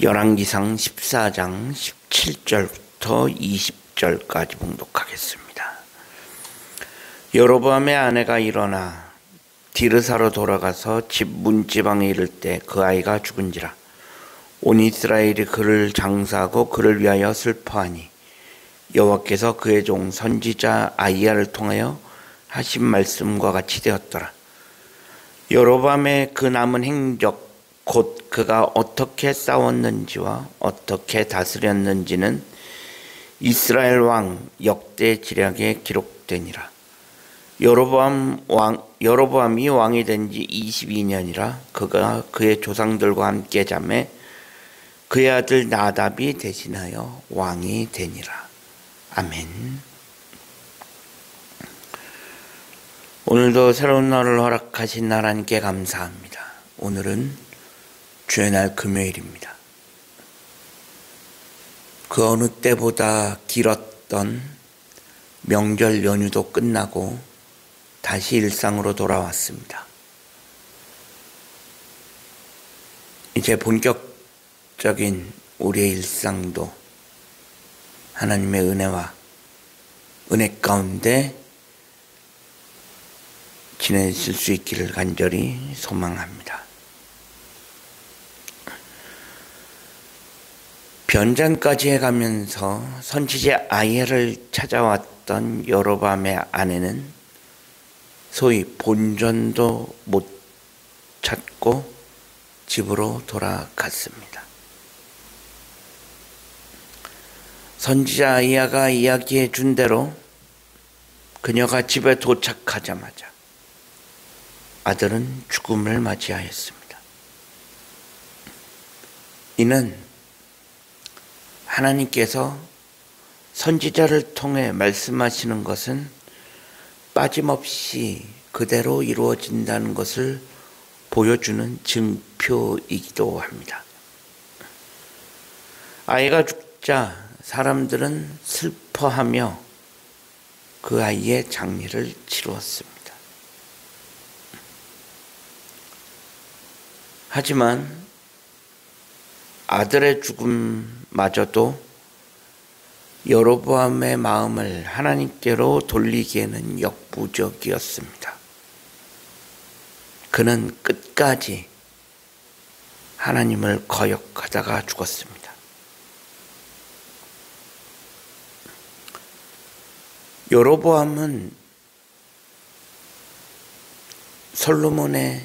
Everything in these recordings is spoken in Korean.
열왕기상 14장 17절부터 20절까지 봉독하겠습니다. 여로보암의 아내가 일어나 디르사로 돌아가서 집 문지방에 이를 때 그 아이가 죽은지라. 온 이스라엘이 그를 장사하고 그를 위하여 슬퍼하니 여호와께서 그의 종 선지자 아히야를 통하여 하신 말씀과 같이 되었더라. 여로보암의 그 남은 행적 곧 그가 어떻게 싸웠는지와 어떻게 다스렸는지는 이스라엘 왕 역대 지략에 기록되니라. 여로보암이 왕이 된 지 22년이라. 그가 그의 조상들과 함께 잠에 그의 아들 나답이 대신하여 왕이 되니라. 아멘. 오늘도 새로운 날을 허락하신 하나님께 감사합니다. 오늘은 주의 날 금요일입니다. 그 어느 때보다 길었던 명절 연휴도 끝나고 다시 일상으로 돌아왔습니다. 이제 본격적인 우리의 일상도 하나님의 은혜와 은혜 가운데 지내실 수 있기를 간절히 소망합니다. 변장까지 해가면서 선지자 아히야를 찾아왔던 여로보암의 아내는 소위 본전도 못 찾고 집으로 돌아갔습니다. 선지자 아히야가 이야기해 준 대로 그녀가 집에 도착하자마자 아들은 죽음을 맞이하였습니다. 이는 하나님께서 선지자를 통해 말씀하시는 것은 빠짐없이 그대로 이루어진다는 것을 보여주는 증표이기도 합니다. 아이가 죽자 사람들은 슬퍼하며 그 아이의 장례를 치루었습니다. 하지만 아들의 죽음마저도 여로보암의 마음을 하나님께로 돌리기에는 역부족이었습니다. 그는 끝까지 하나님을 거역하다가 죽었습니다. 여로보암은 솔로몬의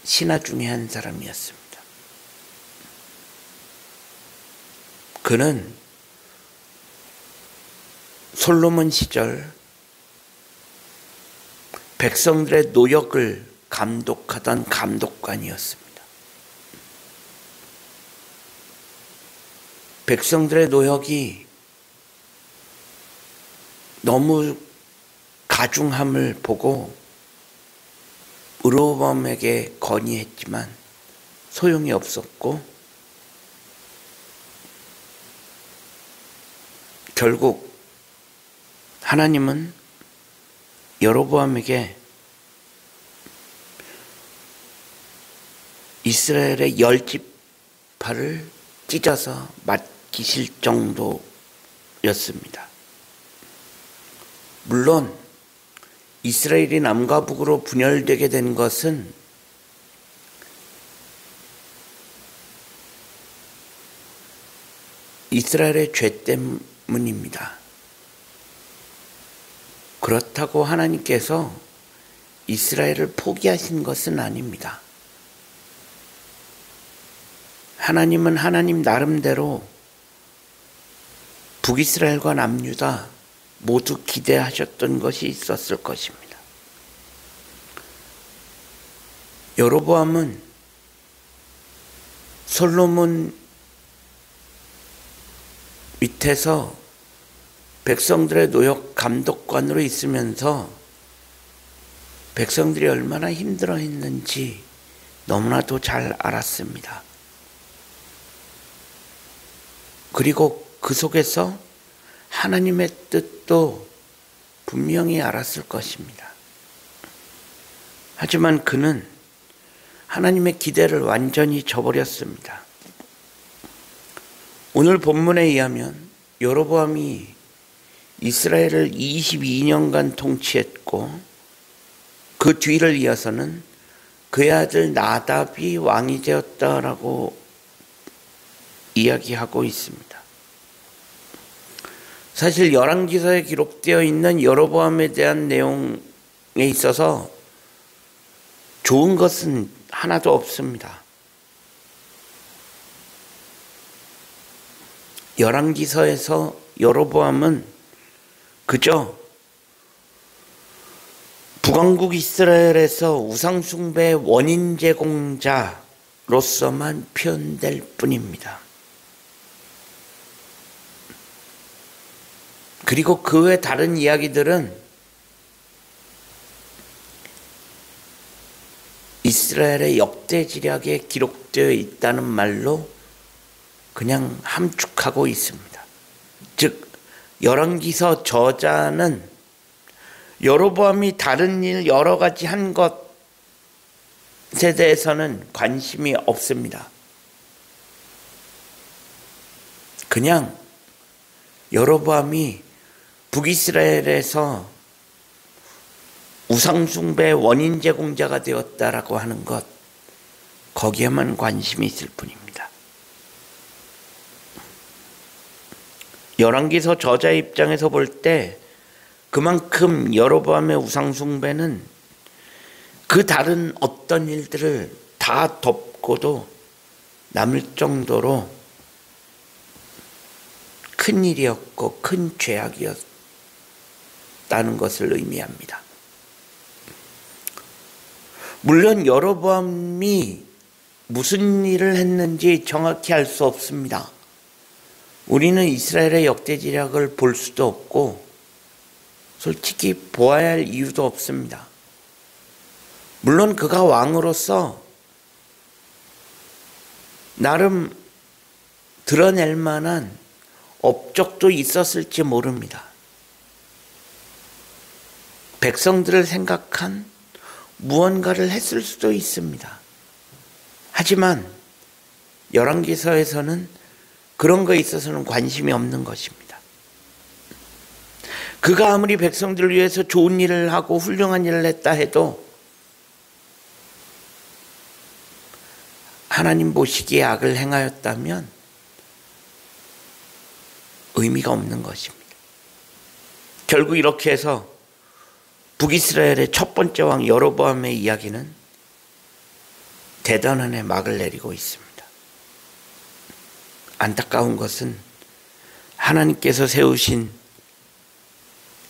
신하 중에 한 사람이었습니다. 그는 솔로몬 시절 백성들의 노역을 감독하던 감독관이었습니다. 백성들의 노역이 너무 가중함을 보고 여로보암에게 건의했지만 소용이 없었고 결국 하나님은 여로보암에게 이스라엘의 10지파를 찢어서 맡기실 정도였습니다. 물론 이스라엘이 남과 북으로 분열되게 된 것은 이스라엘의 죄 때문입니다. 그렇다고 하나님께서 이스라엘을 포기하신 것은 아닙니다. 하나님은 하나님 나름대로 북이스라엘과 남유다 모두 기대하셨던 것이 있었을 것입니다. 여로보암은 솔로몬 밑에서 백성들의 노역 감독관으로 있으면서 백성들이 얼마나 힘들어했는지 너무나도 잘 알았습니다. 그리고 그 속에서 하나님의 뜻도 분명히 알았을 것입니다. 하지만 그는 하나님의 기대를 완전히 저버렸습니다. 오늘 본문에 의하면 여로보암이 이스라엘을 22년간 통치했고 그 뒤를 이어서는 그의 아들 나답이 왕이 되었다라고 이야기하고 있습니다. 사실 열왕기서에 기록되어 있는 여로보암에 대한 내용에 있어서 좋은 것은 하나도 없습니다. 열왕기서에서 여로보암은 그저 북왕국 이스라엘에서 우상숭배의 원인 제공자로서만 표현될 뿐입니다. 그리고 그 외 다른 이야기들은 이스라엘의 역대지략에 기록되어 있다는 말로 그냥 함축하고 있습니다. 즉 열왕기서 저자는 여로보암이 다른 일 여러 가지 한 것에 대해서는 관심이 없습니다. 그냥 여로보암이 북이스라엘에서 우상숭배의 원인 제공자가 되었다라고 하는 것, 거기에만 관심이 있을 뿐입니다. 열왕기서 저자의 입장에서 볼 때 그만큼 여로보암의 우상숭배는 그 다른 어떤 일들을 다 덮고도 남을 정도로 큰 일이었고 큰 죄악이었다는 것을 의미합니다. 물론 여로보암이 무슨 일을 했는지 정확히 알 수 없습니다. 우리는 이스라엘의 역대지략을 볼 수도 없고 솔직히 보아야 할 이유도 없습니다. 물론 그가 왕으로서 나름 드러낼 만한 업적도 있었을지 모릅니다. 백성들을 생각한 무언가를 했을 수도 있습니다. 하지만 열왕기서에서는 그런 거에 있어서는 관심이 없는 것입니다. 그가 아무리 백성들을 위해서 좋은 일을 하고 훌륭한 일을 했다 해도 하나님 보시기에 악을 행하였다면 의미가 없는 것입니다. 결국 이렇게 해서 북이스라엘의 첫 번째 왕 여로보암의 이야기는 대단한의 막을 내리고 있습니다. 안타까운 것은 하나님께서 세우신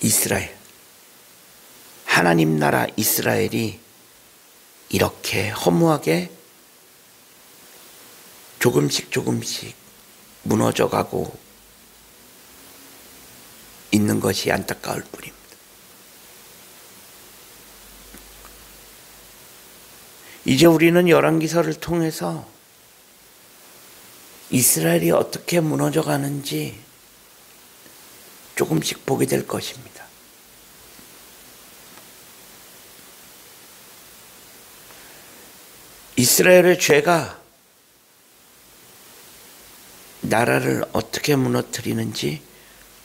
이스라엘, 하나님 나라 이스라엘이 이렇게 허무하게 조금씩 무너져가고 있는 것이 안타까울 뿐입니다. 이제 우리는 열왕기서를 통해서 이스라엘이 어떻게 무너져가는지 조금씩 보게 될 것입니다. 이스라엘의 죄가 나라를 어떻게 무너뜨리는지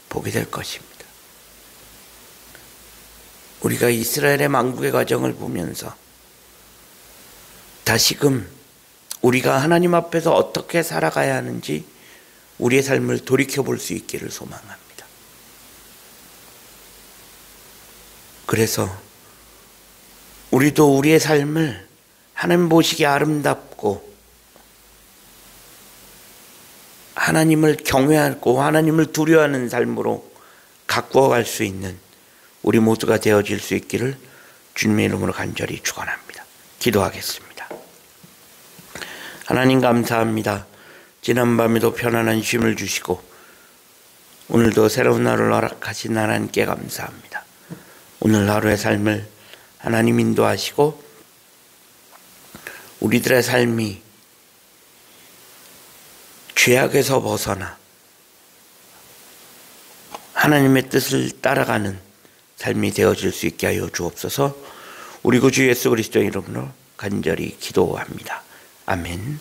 보게 될 것입니다. 우리가 이스라엘의 망국의 과정을 보면서 다시금 우리가 하나님 앞에서 어떻게 살아가야 하는지 우리의 삶을 돌이켜볼 수 있기를 소망합니다. 그래서 우리도 우리의 삶을 하나님 보시기에 아름답고 하나님을 경외하고 하나님을 두려워하는 삶으로 가꾸어갈 수 있는 우리 모두가 되어질 수 있기를 주님의 이름으로 간절히 축원합니다. 기도하겠습니다. 하나님 감사합니다. 지난밤에도 편안한 쉼을 주시고 오늘도 새로운 하루를 허락하신 하나님께 감사합니다. 오늘 하루의 삶을 하나님 인도하시고 우리들의 삶이 죄악에서 벗어나 하나님의 뜻을 따라가는 삶이 되어질 수 있게 하여 주옵소서. 우리 구주 예수 그리스도의 이름으로 간절히 기도합니다. 아멘.